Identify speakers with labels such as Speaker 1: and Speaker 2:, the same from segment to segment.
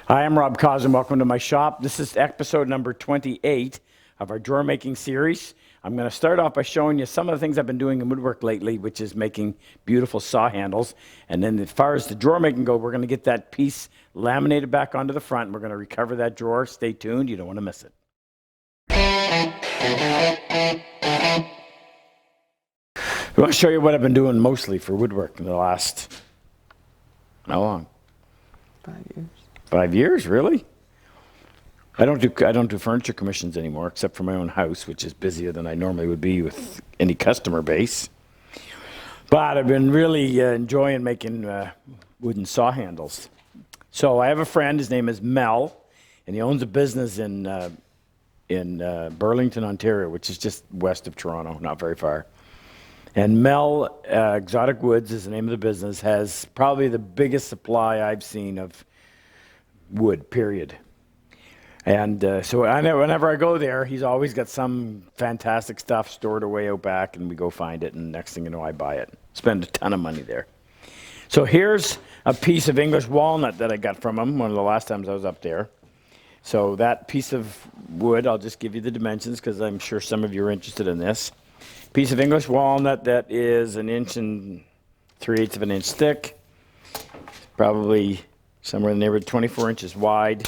Speaker 1: Hi, I'm Rob Cosman. Welcome to my shop. This is episode number 28 of our drawer making series. I'm going to start off by showing you some of the things I've been doing in woodwork lately, which is making beautiful saw handles. And then as far as the drawer making go, we're going to get that piece laminated back onto the front. We're going to recover that drawer. Stay tuned. You don't want to miss it. I want to show you what I've been doing mostly for woodwork in the last, how long?
Speaker 2: 5 years.
Speaker 1: 5 years, really? I don't do furniture commissions anymore, except for my own house, which is busier than I normally would be with any customer base. But I've been really enjoying making wooden saw handles. So I have a friend. His name is Mel, and he owns a business in Burlington, Ontario, which is just west of Toronto, not very far. And Mel Exotic Woods is the name of the business. Has probably the biggest supply I've seen of wood, period. And so whenever I go there, he's always got some fantastic stuff stored away out back, and we go find it, and next thing you know, I buy it. Spend a ton of money there. So here's a piece of English walnut that I got from him one of the last times I was up there. So that piece of wood, I'll just give you the dimensions because I'm sure some of you are interested in this. Piece of English walnut that is 1 inch and 3/8 of an inch thick, probably somewhere in the neighborhood 24 inches wide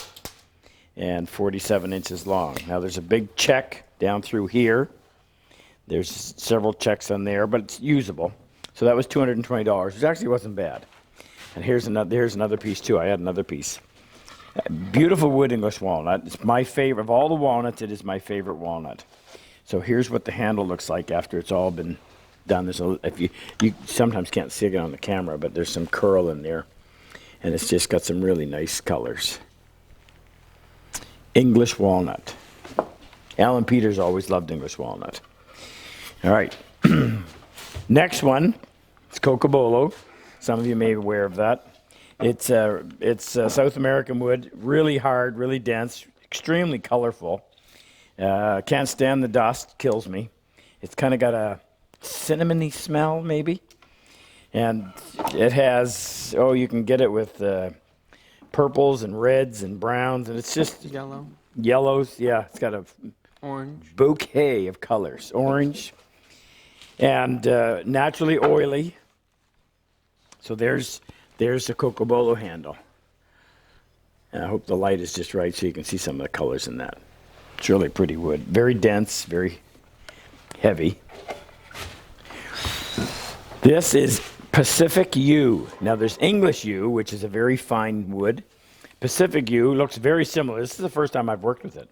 Speaker 1: and 47 inches long. Now there's a big check down through here. There's several checks on there, but it's usable. So that was $220, which actually wasn't bad. And here's another piece too. I had another piece. Beautiful wood English walnut. It's my favorite. Of all the walnuts, it is my favorite walnut. So here's what the handle looks like after it's all been done. You sometimes can't see it on the camera, but there's some curl in there. And it's just got some really nice colors. English walnut. Alan Peters always loved English walnut. All right. Next one is Cocobolo. Some of you may be aware of that. It's South American wood, really hard, really dense, extremely colorful. Can't stand the dust, kills me. It's kind of got a cinnamony smell, maybe. And it has, you can get it with purples and reds and browns, and it's just yellows. Yeah, it's got a
Speaker 2: orange
Speaker 1: bouquet of colors. Orange and naturally oily. So there's the Cocobolo handle. And I hope the light is just right so you can see some of the colors in that. It's really pretty wood. Very dense, very heavy. This is Pacific Yew. Now there's English yew, which is a very fine wood. Pacific yew looks very similar. This is the first time I've worked with it.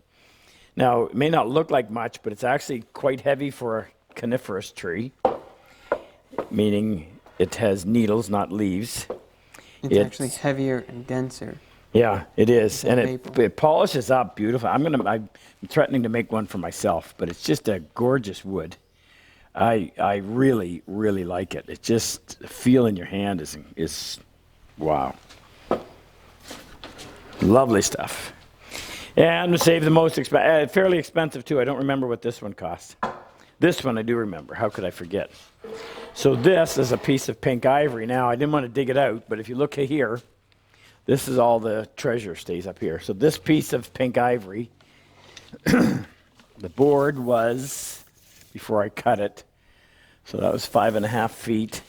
Speaker 1: Now, it may not look like much, but it's actually quite heavy for a coniferous tree, meaning it has needles, not leaves.
Speaker 2: It's actually heavier and denser.
Speaker 1: Yeah, it is. And it polishes up beautiful. I'm threatening to make one for myself, but it's just a gorgeous wood. I really, really like it. It just, the feel in your hand is wow. Lovely stuff. And to save the most expensive, fairly expensive too. I don't remember what this one cost. This one I do remember. How could I forget? So this is a piece of pink ivory. Now, I didn't want to dig it out, but if you look here, this is all the treasure stays up here. So this piece of pink ivory, the board was, before I cut it, so that was 5.5 feet.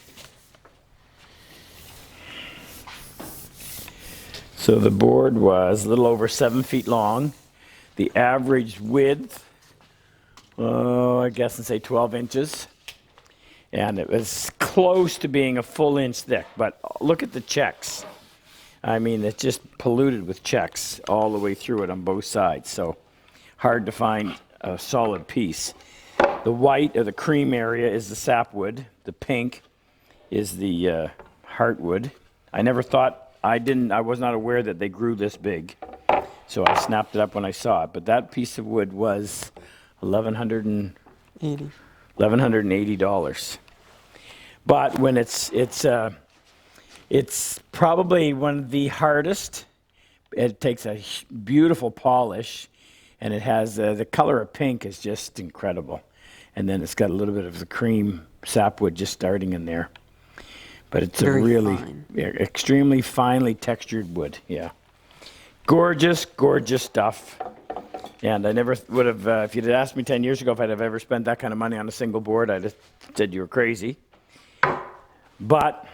Speaker 1: So the board was a little over 7 feet long. The average width, I guess, and say 12 inches. And it was close to being a full inch thick, but look at the checks. I mean, it's just polluted with checks all the way through it on both sides. So hard to find a solid piece. The white or the cream area is the sapwood. The pink is the heartwood. I never thought, I was not aware that they grew this big. So I snapped it up when I saw it. But that piece of wood was $1,180. But when it's probably one of the hardest. It takes a beautiful polish, and it has the color of pink is just incredible. And then it's got a little bit of the cream sapwood just starting in there. But it's a really extremely finely textured wood, yeah. Gorgeous, gorgeous stuff. And I never would have, if you'd asked me 10 years ago if I'd have ever spent that kind of money on a single board, I'd have said you were crazy. But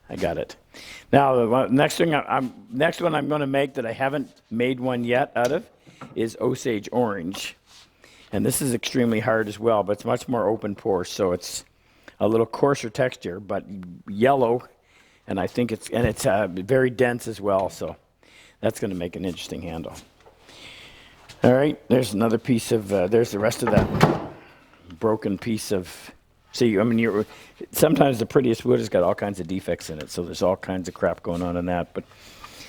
Speaker 1: I got it. Now, the next one I'm going to make that I haven't made one yet out of is Osage Orange. And this is extremely hard as well, but it's much more open pore, so it's a little coarser texture, but yellow, and I think it's very dense as well, so that's going to make an interesting handle. All right, there's another piece of, there's the rest of that broken piece of, see, I mean, sometimes the prettiest wood has got all kinds of defects in it, so there's all kinds of crap going on in that, but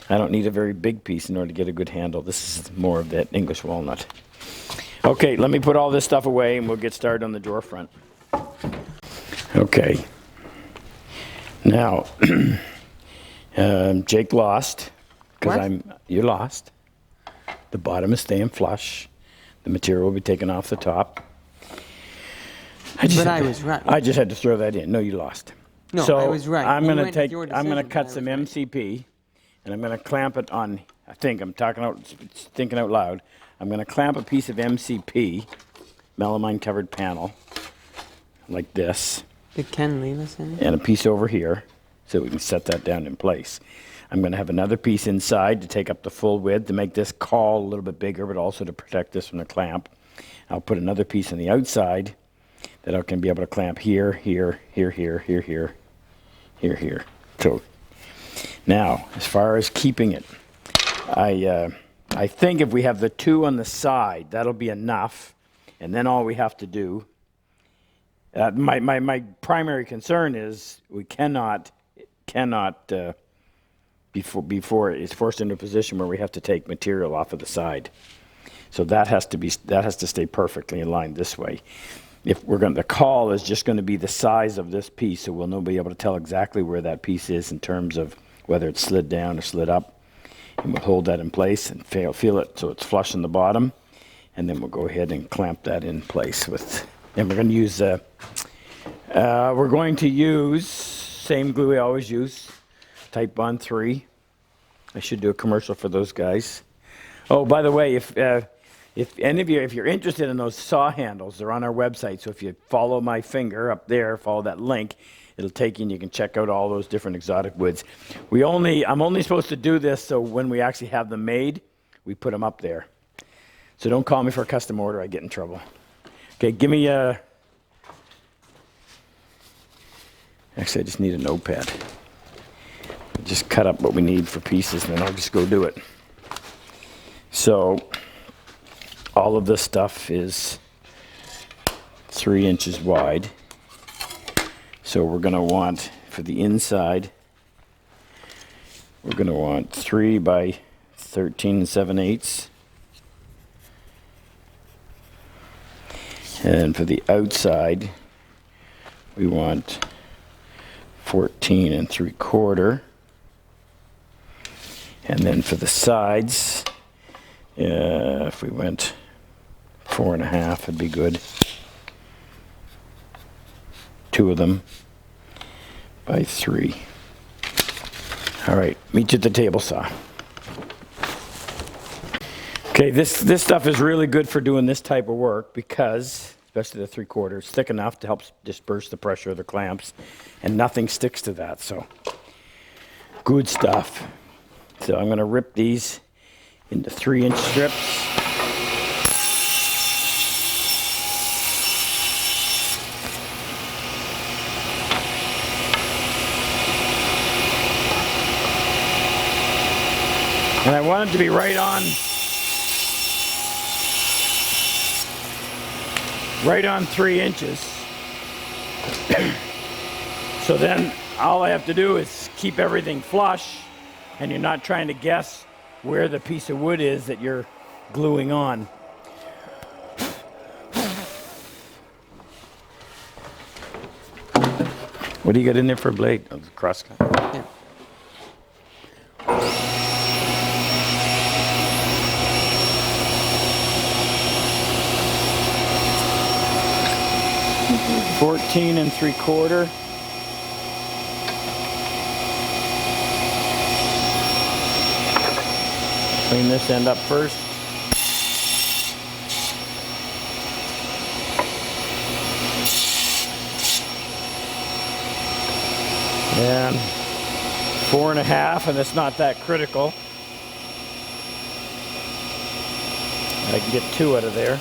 Speaker 1: I don't need a very big piece in order to get a good handle. This is more of that English walnut. Okay, let me put all this stuff away and we'll get started on the drawer front. Okay. Now, Jake lost, because you lost. The bottom is staying flush. The material will be taken off the top.
Speaker 2: I was right.
Speaker 1: I just had to throw that in. No, you lost.
Speaker 2: No,
Speaker 1: so
Speaker 2: I was right.
Speaker 1: I'm
Speaker 2: You
Speaker 1: going
Speaker 2: went
Speaker 1: to
Speaker 2: with your
Speaker 1: I'm going to
Speaker 2: decision,
Speaker 1: cut
Speaker 2: but I
Speaker 1: some
Speaker 2: was right.
Speaker 1: MCP, and I'm going to clamp it on. I think I'm thinking out loud. I'm going to clamp a piece of MCP, melamine covered panel, like this,
Speaker 2: Did Ken leave us in?
Speaker 1: and a piece over here, so we can set that down in place. I'm going to have another piece inside to take up the full width to make this caul a little bit bigger, but also to protect this from the clamp. I'll put another piece on the outside that I can be able to clamp here, here, here, here, here, here, here, here. So now, as far as keeping it, I think if we have the two on the side, that'll be enough. And then all we have to do, my primary concern is we cannot before it's forced into a position where we have to take material off of the side. So that has to stay perfectly in line this way. If the caul is just going to be the size of this piece, so we'll be able to tell exactly where that piece is in terms of whether it's slid down or slid up. And we'll hold that in place and feel it so it's flush in the bottom. And then we'll go ahead and clamp that in place and we're going to use same glue we always use, Type Bond 3. I should do a commercial for those guys. Oh, by the way, if any of you, if you're interested in those saw handles, they're on our website. So if you follow my finger up there, follow that link, it'll take you and you can check out all those different exotic woods. I'm only supposed to do this so when we actually have them made, we put them up there. So don't call me for a custom order, I get in trouble. Okay, give me a... Actually, I just need a notepad. Just cut up what we need for pieces and then I'll just go do it. So, all of this stuff is 3 inches wide. So we're going to want, for the inside, we're going to want 3 by 13 7/8. And for the outside, we want 14 3/4. And then for the sides, if we went 4 1/2, it'd be good. 2 of them by 3. All right, meet you at the table saw. Okay, this stuff is really good for doing this type of work because, especially the 3/4, it's thick enough to help disperse the pressure of the clamps, and nothing sticks to that, so good stuff. So I'm going to rip these into 3-inch strips. And I want it to be right on 3 inches. So then all I have to do is keep everything flush, and you're not trying to guess where the piece of wood is that you're gluing on. What do you got in there for a blade? Oh, the crosscut.
Speaker 2: Yeah.
Speaker 1: $14 3/4. Clean this end up first. And 4.5, and it's not that critical. I can get 2 out of there.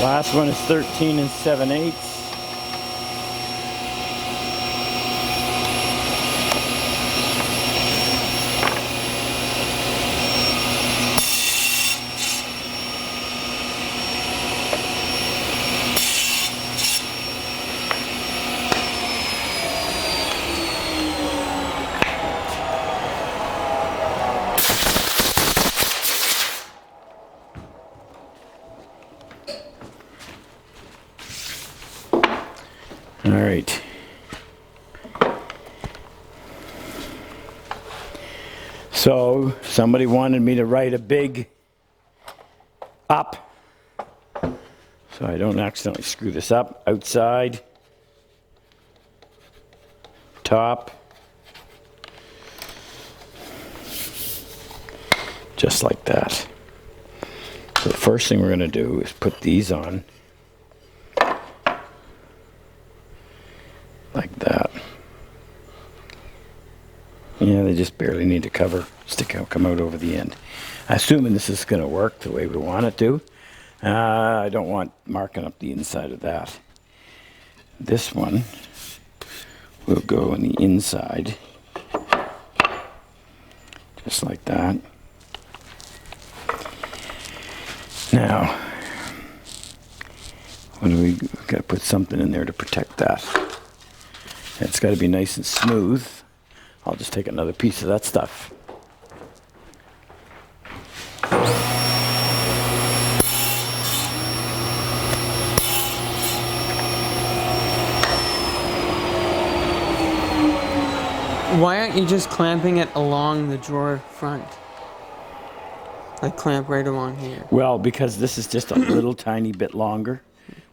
Speaker 1: Last one is 13 7/8. All right. So somebody wanted me to write a big up, so I don't accidentally screw this up. Outside, top, just like that. So the first thing we're going to do is put these on. Like that. Yeah, they just barely need to come out over the end. Assuming this is going to work the way we want it to. I don't want marking up the inside of that. This one will go on the inside. Just like that. Now, we've got to put something in there to protect that. It's got to be nice and smooth. I'll just take another piece of that stuff.
Speaker 2: Why aren't you just clamping it along the drawer front? Like clamp right along here.
Speaker 1: Well, because this is just a little tiny bit longer.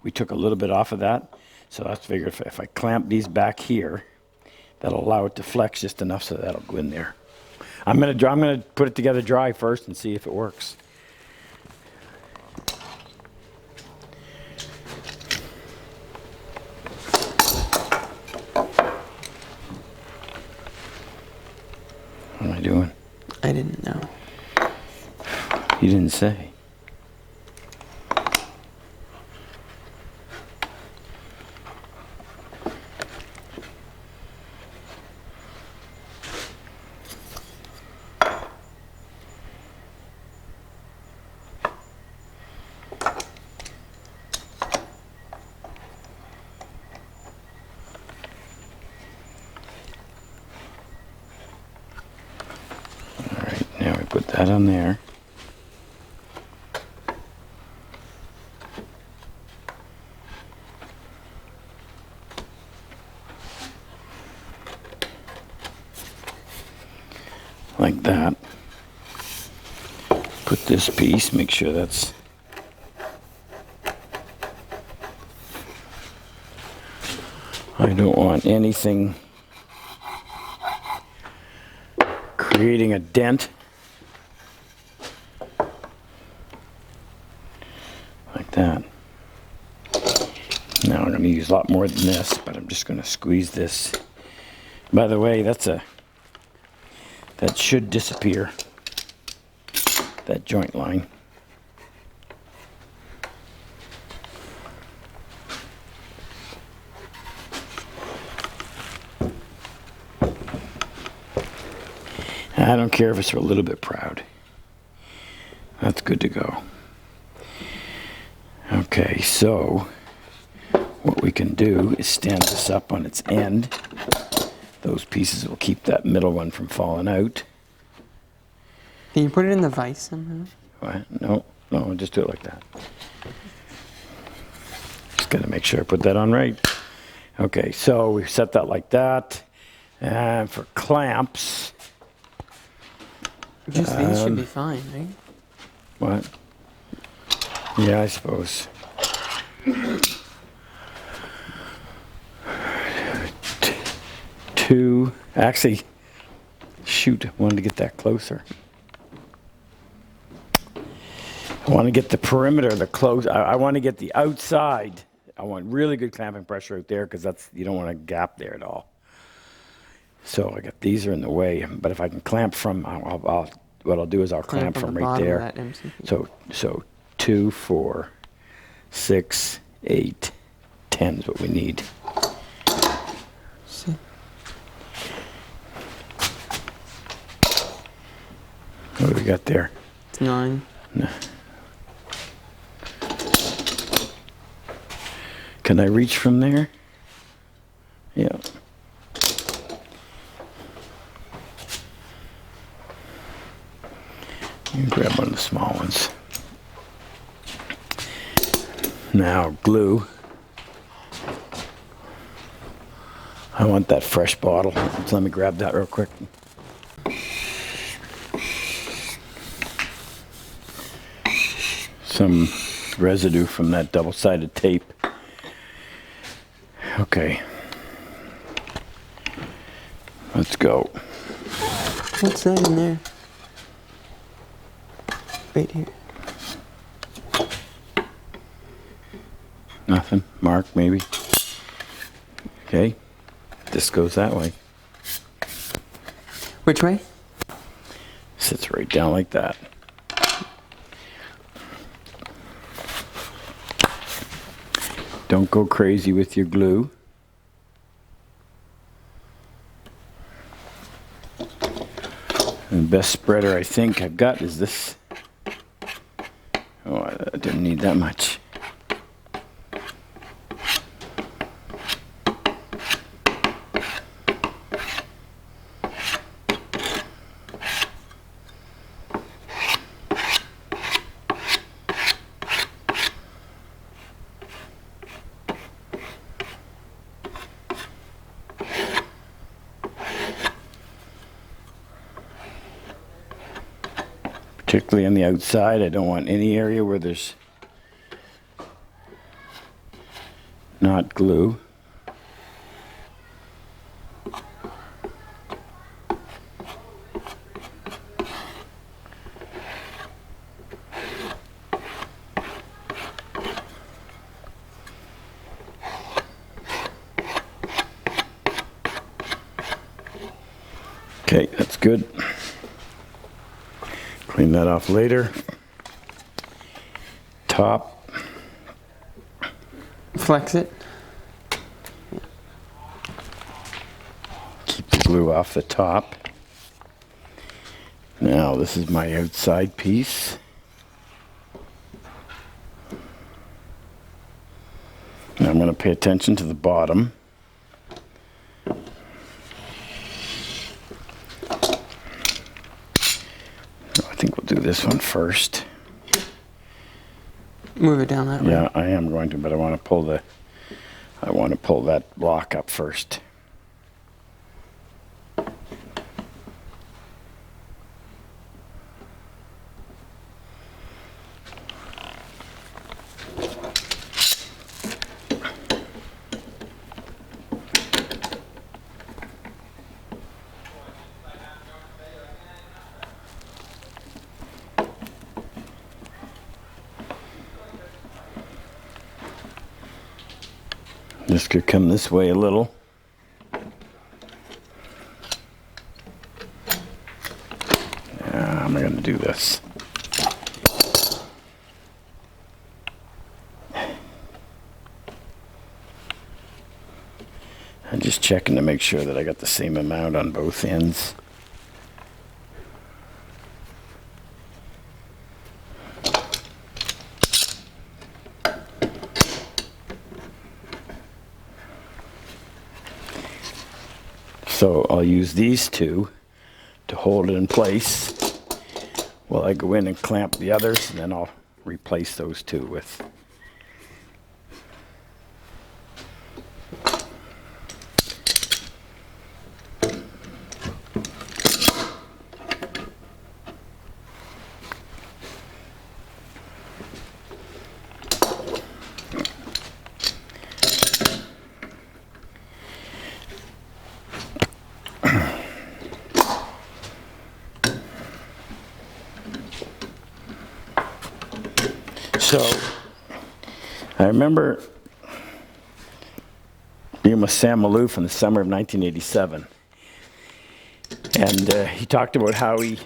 Speaker 1: We took a little bit off of that. So I figured if I clamp these back here, that'll allow it to flex just enough so that'll go in there. I'm gonna put it together dry first and see if it works. What am I doing?
Speaker 2: I didn't know.
Speaker 1: You didn't say. Now we put that on there. Like that. Put this piece, make sure that's I don't want anything creating a dent. Like that. Now I'm going to use a lot more than this, but I'm just going to squeeze this. By the way, that should disappear, that joint line. I don't care if it's a little bit proud. That's good to go. Okay, so what we can do is stand this up on its end. Those pieces will keep that middle one from falling out.
Speaker 2: Can you put it in the vise somehow?
Speaker 1: What? No, I'll just do it like that. Just gotta make sure I put that on right. Okay, so we've set that like that. And for clamps.
Speaker 2: Just these should be fine, right?
Speaker 1: What? Yeah, I suppose. Two. Actually, shoot, I wanted to get that closer. I want to get the perimeter, the close. I want to get the outside. I want really good clamping pressure out there because that's, you don't want a gap there at all. So I got, these are in the way, but if I can clamp from, what I'll do is I'll clamp
Speaker 2: on
Speaker 1: from
Speaker 2: the
Speaker 1: right
Speaker 2: bottom of
Speaker 1: there.
Speaker 2: that MCP.
Speaker 1: So 2, 4, 6, 8, 10 is what we need.
Speaker 2: See.
Speaker 1: What do we got there?
Speaker 2: It's 9.
Speaker 1: No. Can I reach from there? Yeah. You can grab one of the small ones. Now, glue. I want that fresh bottle. So let me grab that real quick. Some residue from that double-sided tape. Okay. Let's go.
Speaker 2: What's that in there? Right here.
Speaker 1: Nothing. Mark, maybe. Okay. This goes that way.
Speaker 2: Which way?
Speaker 1: Sits right down like that. Don't go crazy with your glue. And the best spreader I think I've got is this. Oh, I didn't need that much. Particularly on the outside, I don't want any area where there's not glue. Okay, that's good. Clean that off later. Top.
Speaker 2: Flex it.
Speaker 1: Keep the glue off the top. Now, this is my outside piece. Now I'm going to pay attention to the bottom. I think we'll do this one first.
Speaker 2: Move it down that way.
Speaker 1: Yeah, I am going to, but I want to pull that block up first. This could come this way a little. Yeah, I'm going to do this. I'm just checking to make sure that I got the same amount on both ends. So I'll use these two to hold it in place while I go in and clamp the others, and then I'll replace those two with. So I remember being with Sam Malouf in the summer of 1987. And he talked about how he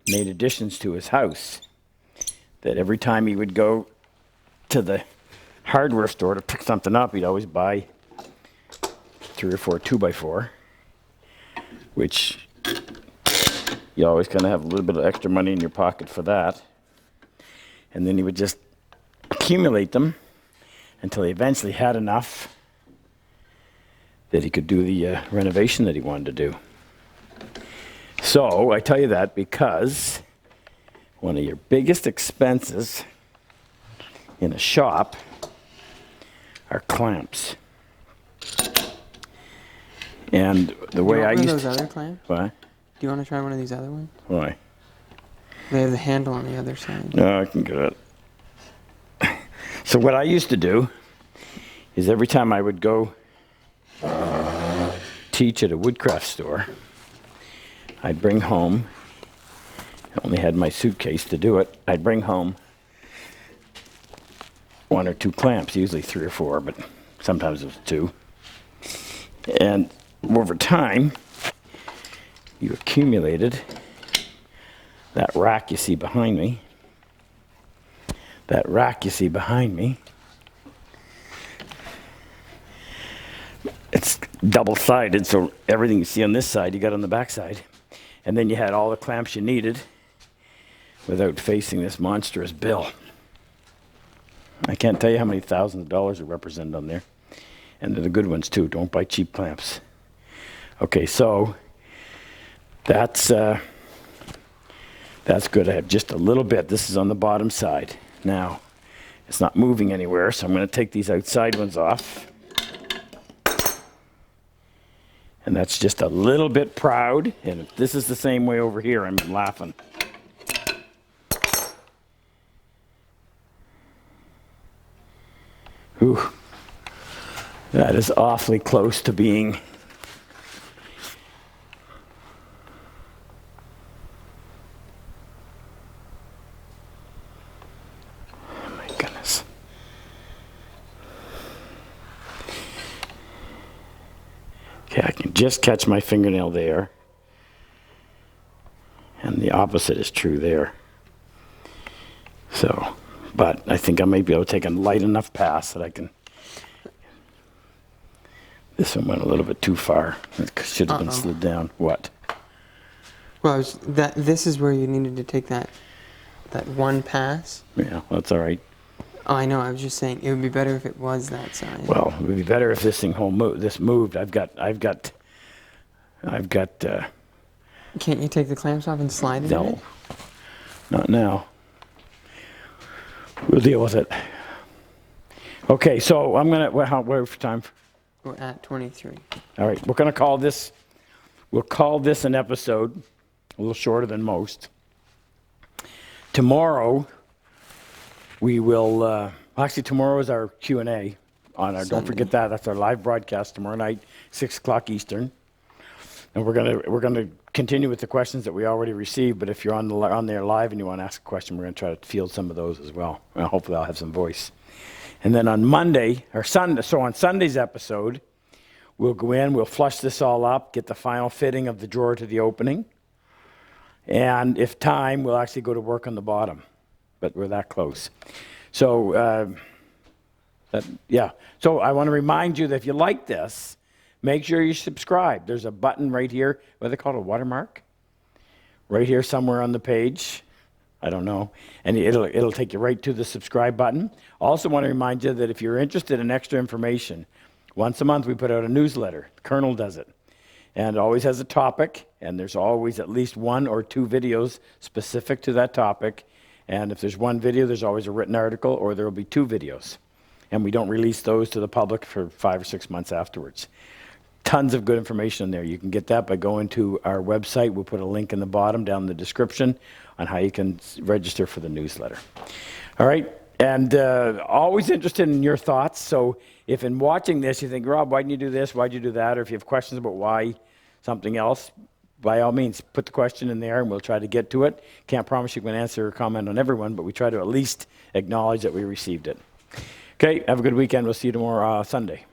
Speaker 1: made additions to his house. That every time he would go to the hardware store to pick something up, he'd always buy 3 or 4 2x4, which you always kind of have a little bit of extra money in your pocket for that. And then he would just accumulate them until he eventually had enough that he could do the renovation that he wanted to do. So I tell you that because one of your biggest expenses in a shop are clamps. And the way I used
Speaker 2: those other clamps?
Speaker 1: What?
Speaker 2: Do you want to try one of these other ones?
Speaker 1: Why?
Speaker 2: They have the handle on the other side.
Speaker 1: No, I can get it. So what I used to do is every time I would go teach at a woodcraft store, I'd bring home, I only had my suitcase to do it, I'd bring home 1 or 2 clamps, usually 3 or 4, but sometimes it was 2. And over time, you accumulated that rack you see behind me. That rack you see behind me, it's double-sided, so everything you see on this side, you got on the back side. And then you had all the clamps you needed without facing this monstrous bill. I can't tell you how many thousands of dollars are represented on there. And they're the good ones, too. Don't buy cheap clamps. Okay, so that's good. I have just a little bit. This is on the bottom side. Now, it's not moving anywhere, so I'm going to take these outside ones off. And that's just a little bit proud. And if this is the same way over here, I'm laughing. Whew. That is awfully close to being okay, I can just catch my fingernail there. And the opposite is true there. So, but I think I might be able to take a light enough pass that I can. This one went a little bit too far. It should have been slid down. What?
Speaker 2: Well, this is where you needed to take that one pass.
Speaker 1: Yeah, that's all right.
Speaker 2: Oh, I know. I was just saying it would be better if it was that size.
Speaker 1: Well, it would be better if this thing moved. I've got.
Speaker 2: Can't you take the clamps off and slide it?
Speaker 1: No, not now. We'll deal with it. Okay, so I'm gonna. Where for time?
Speaker 2: We're at 23.
Speaker 1: All right, we're gonna call this. We'll call this an episode, a little shorter than most. Tomorrow, we will. Actually, tomorrow is our Q&A on our. Sunday. Don't forget that. That's our live broadcast tomorrow night, 6 o'clock Eastern. And we're gonna continue with the questions that we already received. But if you're on there live and you want to ask a question, we're gonna try to field some of those as well. And hopefully, I'll have some voice. And then on Monday or Sunday, so on Sunday's episode, we'll go in, we'll flush this all up, get the final fitting of the drawer to the opening, and if time, we'll actually go to work on the bottom. But we're that close. So So I want to remind you that if you like this, make sure you subscribe. There's a button right here. What do they call it? A watermark? Right here somewhere on the page. I don't know. And it'll take you right to the subscribe button. Also want to remind you that if you're interested in extra information, once a month we put out a newsletter. The Colonel does it. And it always has a topic, and there's always at least 1 or 2 videos specific to that topic. And if there's 1 video, there's always a written article, or there will be 2 videos. And we don't release those to the public for 5 or 6 months afterwards. Tons of good information in there. You can get that by going to our website. We'll put a link in the bottom down in the description on how you can register for the newsletter. All right, and always interested in your thoughts. So if in watching this you think, Rob, why didn't you do this? Why'd you do that? Or if you have questions about why something else, by all means, put the question in there and we'll try to get to it. Can't promise you can answer or comment on everyone, but we try to at least acknowledge that we received it. Okay, have a good weekend. We'll see you tomorrow, Sunday.